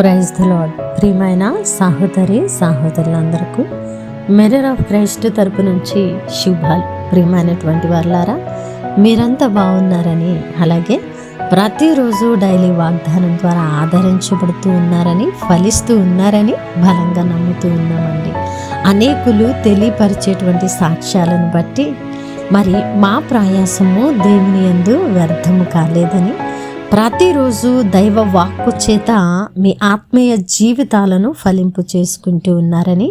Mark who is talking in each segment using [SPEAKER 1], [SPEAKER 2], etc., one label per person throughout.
[SPEAKER 1] Praise the lord. ప్రియమైన సహోదరులందరికీ mirror of Christ తరపు నుంచి శుభాలు. ప్రియమైనటువంటి వారులారా, మీరంతా బాగున్నారని, అలాగే ప్రతిరోజు డైలీ వాగ్దానం ద్వారా ఆదరించబడుతూ ఉన్నారని, ఫలిస్తూ ఉన్నారని బలంగా నమ్ముతూ ఉన్నామండి. అనేకులు తెలియపరిచేటువంటి సాక్ష్యాలను బట్టి మరి మా ప్రయాసము దేవుని యందు వ్యర్థము కాలేదని, ప్రతిరోజు దైవ వాక్కు చేత మీ ఆత్మీయ జీవితాలను ఫలింపు చేసుకుంటూ ఉన్నారని,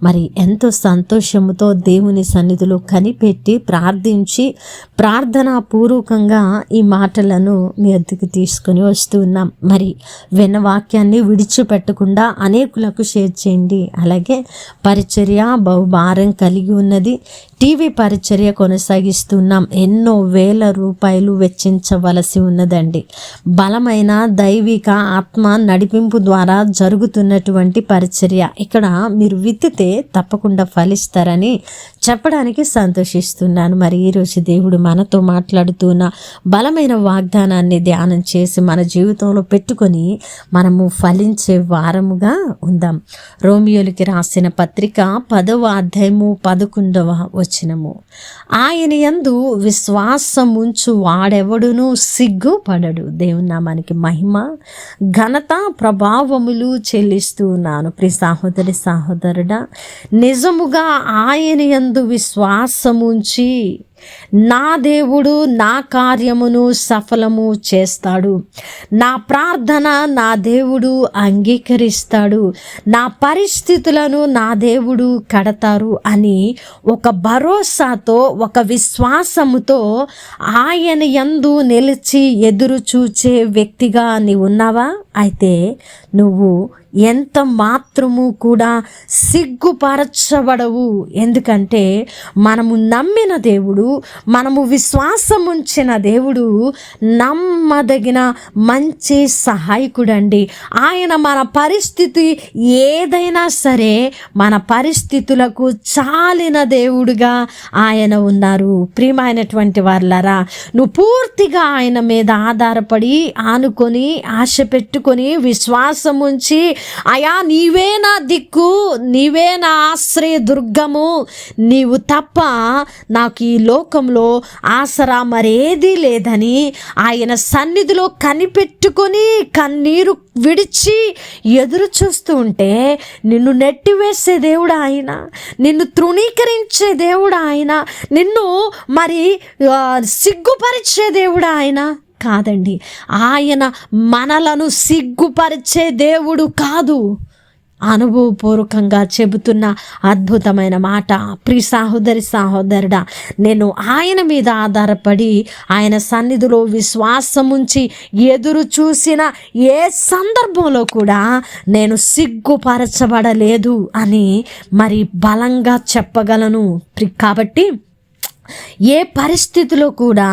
[SPEAKER 1] మరి ఎంతో సంతోషముతో దేవుని సన్నిధిలో కనిపెట్టి ప్రార్థించి ప్రార్థనాపూర్వకంగా ఈ మాటలను మీ వద్దకు తీసుకొని వస్తూ ఉన్నాం. మరి విన్న వాక్యాన్ని విడిచిపెట్టకుండా అనేకులకు షేర్ చేయండి. అలాగే పరిచర్య బహుభారం కలిగి ఉన్నది. టీవీ పరిచర్య కొనసాగిస్తున్నాం. ఎన్నో వేల రూపాయలు వెచ్చించవలసి ఉన్నదండి. బలమైన దైవిక ఆత్మ నడిపింపు ద్వారా జరుగుతున్నటువంటి పరిచర్య. ఇక్కడ మీరు విత్తితే తప్పకుండా ఫలిస్తారని చెప్పడానికి సంతోషిస్తున్నాను. మరి ఈరోజు దేవుడు మనతో మాట్లాడుతున్న బలమైన వాగ్దానాన్ని ధ్యానం చేసి మన జీవితంలో పెట్టుకొని మనము ఫలించే వారముగా ఉందాం. రోమియోలకి రాసిన పత్రిక 10వ అధ్యాయము 11వ వచనము. ఆయన యందు విశ్వాసముంచు వాడెవడును సిగ్గుపడడు. దేవుని నామానికి మహిమ ఘనత ప్రభావములు చెల్లిస్తూ ఉన్నాను. ప్రియ సహోదరుడా, నిజముగా ఆయన యందు విశ్వాసముంచి నా దేవుడు నా కార్యమును సఫలము చేస్తాడు, నా ప్రార్థన నా దేవుడు అంగీకరిస్తాడు, నా పరిస్థితులను నా దేవుడు కడతారు అని ఒక భరోసాతో, ఒక విశ్వాసముతో ఆయన యందు నిలిచి ఎదురు చూచే వ్యక్తిగా నీవు ఉన్నావా? అయితే నువ్వు ఎంత మాత్రము కూడా సిగ్గుపరచబడవు. ఎందుకంటే మనము నమ్మిన దేవుడు, మనము విశ్వాసం ఉంచిన దేవుడు నమ్మదగిన మంచి సహాయకుడండి. ఆయన మన పరిస్థితి ఏదైనా సరే మన పరిస్థితులకు చాలిన దేవుడుగా ఆయన ఉన్నారు. ప్రియమైనటువంటి వారులారా, నువ్వు పూర్తిగా ఆయన మీద ఆధారపడి ఆనుకొని ఆశ పెట్టుకొని విశ్వాసం ఉంచి, అయా నీవే నా దిక్కు, నీవే నా ఆశ్రయ దుర్గము, నీవు తప్ప నాకు ఈ లోకంలో ఆసరా మరేదీ లేదని ఆయన సన్నిధిలో కనిపెట్టుకొని కన్నీరు విడిచి ఎదురు చూస్తూ ఉంటే, నిన్ను నెట్టివేసే దేవుడు ఆయన, నిన్ను తృణీకరించే దేవుడు ఆయన, నిన్ను మరి సిగ్గుపరిచే దేవుడు ఆయన కాదండి. ఆయన మనలను సిగ్గుపరిచే దేవుడు కాదు. అనుభవపూర్వకంగా చెబుతున్న అద్భుతమైన మాట. ప్రియ సహోదరుడా, నేను ఆయన మీద ఆధారపడి ఆయన సన్నిధిలో విశ్వాసముంచి ఎదురు చూసిన ఏ సందర్భంలో కూడా నేను సిగ్గుపరచబడలేదు అని మరి బలంగా చెప్పగలను. కాబట్టి ఏ పరిస్థితిలో కూడా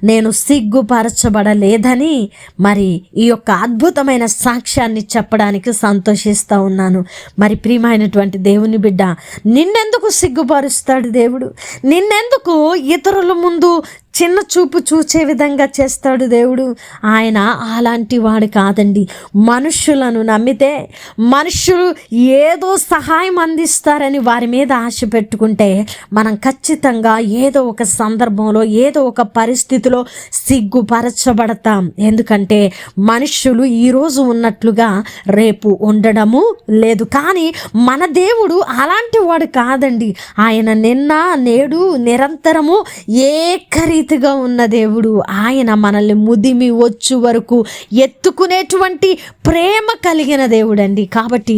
[SPEAKER 1] నేను సిగ్గుపరచబడలేదని మరి ఈ యొక్క అద్భుతమైన సాక్ష్యాన్ని చెప్పడానికి సంతోషిస్తూ ఉన్నాను. మరి ప్రియమైనటువంటి దేవుని బిడ్డ, నిన్నెందుకు సిగ్గుపరుస్తాడు దేవుడు? నిన్నెందుకు ఇతరుల ముందు చిన్న చూపు చూచే విధంగా చేస్తాడు దేవుడు? ఆయన అలాంటి వాడు కాదండి. మనుష్యులను నమ్మితే మనుష్యులు ఏదో సహాయం అందిస్తారని వారి మీద ఆశ పెట్టుకుంటే మనం ఖచ్చితంగా ఏదో ఒక సందర్భంలో ఏదో ఒక పరిస్థితిలో సిగ్గుపరచబడతాం. ఎందుకంటే మనుష్యులు ఈరోజు ఉన్నట్లుగా రేపు ఉండడము లేదు. కానీ మన దేవుడు అలాంటి వాడు కాదండి. ఆయన నిన్న నేడు నిరంతరము ఏకరీతిగా ఉన్న దేవుడు. ఆయన మనల్ని ముదిమి వచ్చు వరకు ఎత్తుకునేటువంటి ప్రేమ కలిగిన దేవుడండి. కాబట్టి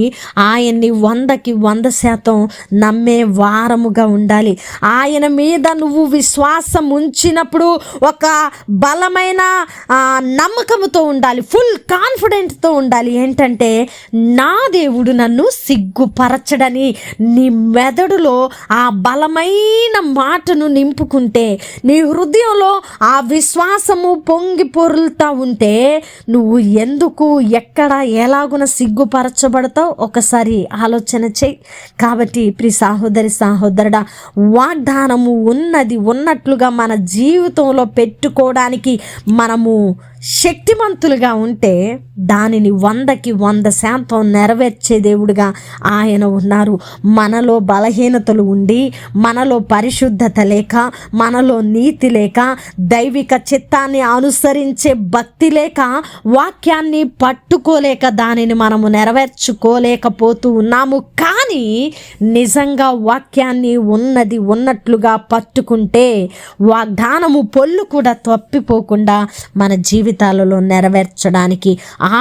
[SPEAKER 1] ఆయన్ని 100కి 100% నమ్మే వారముగా ఉండాలి. ఆయన మీద నువ్వు విశ్వాసం ఉంచినప్పుడు ఒక బలమైన నమ్మకంతో ఉండాలి, ఫుల్ కాన్ఫిడెంట్తో ఉండాలి. ఏంటంటే, నా దేవుడు నన్ను సిగ్గుపరచడని నీ మెదడులో ఆ బలమైన మాటను నింపుకుంటే, నీ హృదయంలో ఆ విశ్వాసము పొంగి పొరులుతా ఉంటే, నువ్వు ఎందుకు ఎక్కడ ఎలాగున సిగ్గుపరచబడతావు ఒకసారి ఆలోచన చెయ్యి. కాబట్టి ప్రియ సహోదరుడా, వాగ్దానము ఉన్నట్లుగా మన జీవితంలో పెట్టుకోవడానికి మనము శక్తిమంతులుగా ఉంటే దానిని 100కి 100% నెరవేర్చే దేవుడుగా ఆయన ఉన్నారు. మనలో బలహీనతలు ఉండి, మనలో పరిశుద్ధత లేక, మనలో నీతి లేక, దైవిక చిత్తాన్ని అనుసరించే భక్తి లేక, వాక్యాన్ని పట్టుకోలేక దానిని మనము నెరవేర్చుకోలేకపోతూ ఉన్నాము. కానీ నిజంగా వాక్యాన్ని ఉన్నది ఉన్నట్లుగా పట్టుకుంటే వాగ్దానము పొల్లు కూడా తప్పిపోకుండా మన జీవితాలలో నెరవేర్చడానికి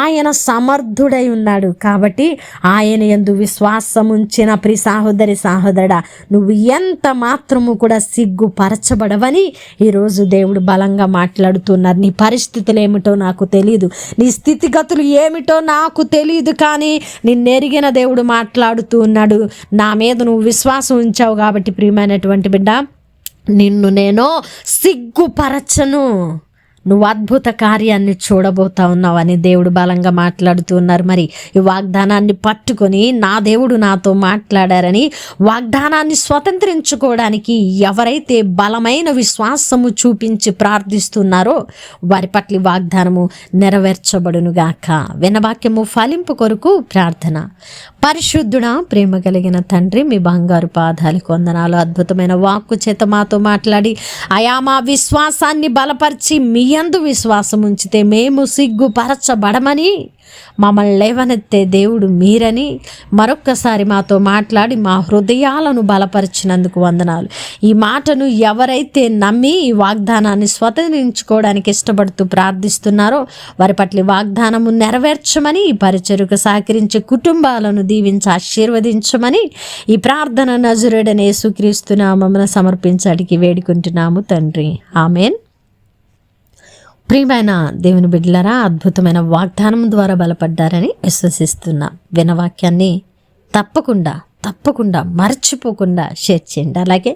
[SPEAKER 1] ఆయన సమర్థుడై ఉన్నాడు. కాబట్టి ఆయన యందు విశ్వాసం ఉంచిన ప్రియ సహోదరి సహోదరుడా, నువ్వు ఎంత మాత్రము కూడా సిగ్గుపరచబడవని ఈరోజు దేవుడు బలంగా మాట్లాడుతున్నారు. నీ పరిస్థితులు ఏమిటో నాకు తెలియదు, నీ స్థితిగతులు ఏమిటో నాకు తెలియదు, కానీ నిన్నెరిగిన దేవుడు మాట్లాడుతూ ఉన్నాడు. నా మీద నువ్వు విశ్వాసం ఉంచావు కాబట్టి ప్రియమైనటువంటి బిడ్డ, నిన్ను నేను సిగ్గుపరచను, నువ్వు అద్భుత కార్యాన్ని చూడబోతా ఉన్నావని దేవుడు బలంగా మాట్లాడుతున్నారు. మరి ఈ వాగ్దానాన్ని పట్టుకొని నా దేవుడు నాతో మాట్లాడారని వాగ్దానాన్ని స్వతంత్రించుకోవడానికి ఎవరైతే బలమైన విశ్వాసము చూపించి ప్రార్థిస్తున్నారో వారి పట్ల వాగ్దానము నెరవేర్చబడునుగాక. వినవాక్యము ఫలింపు కొరకు ప్రార్థన. పరిశుద్ధుడా, ప్రేమ కలిగిన తండ్రి, మీ బంగారు పాదాలకు వందనాలు. అద్భుతమైన వాక్కు చేత మాతో మాట్లాడి అయా మా విశ్వాసాన్ని బలపరిచి మీ యందు విశ్వాసం ఉంచితే మేము సిగ్గుపరచబడమని మమ్మల్ని లేవనెత్తే దేవుడు మీరని మరొక్కసారి మాతో మాట్లాడి మా హృదయాలను బలపరిచినందుకు వందనాలు. ఈ మాటను ఎవరైతే నమ్మి ఈ వాగ్దానాన్ని స్వతంత్రించుకోవడానికి ఇష్టపడుతూ ప్రార్థిస్తున్నారో వారి పట్ల వాగ్దానము నెరవేర్చమని, ఈ పరిచర్యకు సహకరించే కుటుంబాలను దీవించి ఆశీర్వదించమని ఈ ప్రార్థన నజరేయుడైన యేసుక్రీస్తు నామమున సమర్పించడానికి వేడుకుంటున్నాము తండ్రి. ఆమేన్. ప్రియమైన దేవుని బిడ్డలారా, అద్భుతమైన వాగ్దానం ద్వారా బలపడ్డారని విశ్వసిస్తున్నా. వినవాక్యాన్ని తప్పకుండా మర్చిపోకుండా షేర్ చేయండి. అలాగే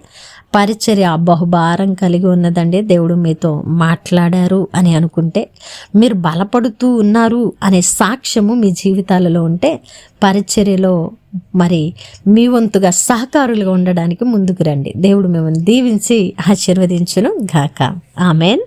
[SPEAKER 1] పరిచర్య బహుభారం కలిగి ఉన్నదండి, దేవుడు మీతో మాట్లాడారు అని అనుకుంటే, మీరు బలపడుతూ ఉన్నారు అనే సాక్ష్యము మీ జీవితాలలో ఉంటే పరిచర్యలో మరి మీ వంతుగా సహకారులుగా ఉండడానికి ముందుకు రండి. దేవుడు మిమ్మల్ని దీవించి ఆశీర్వదించును గాక. ఆమేన్.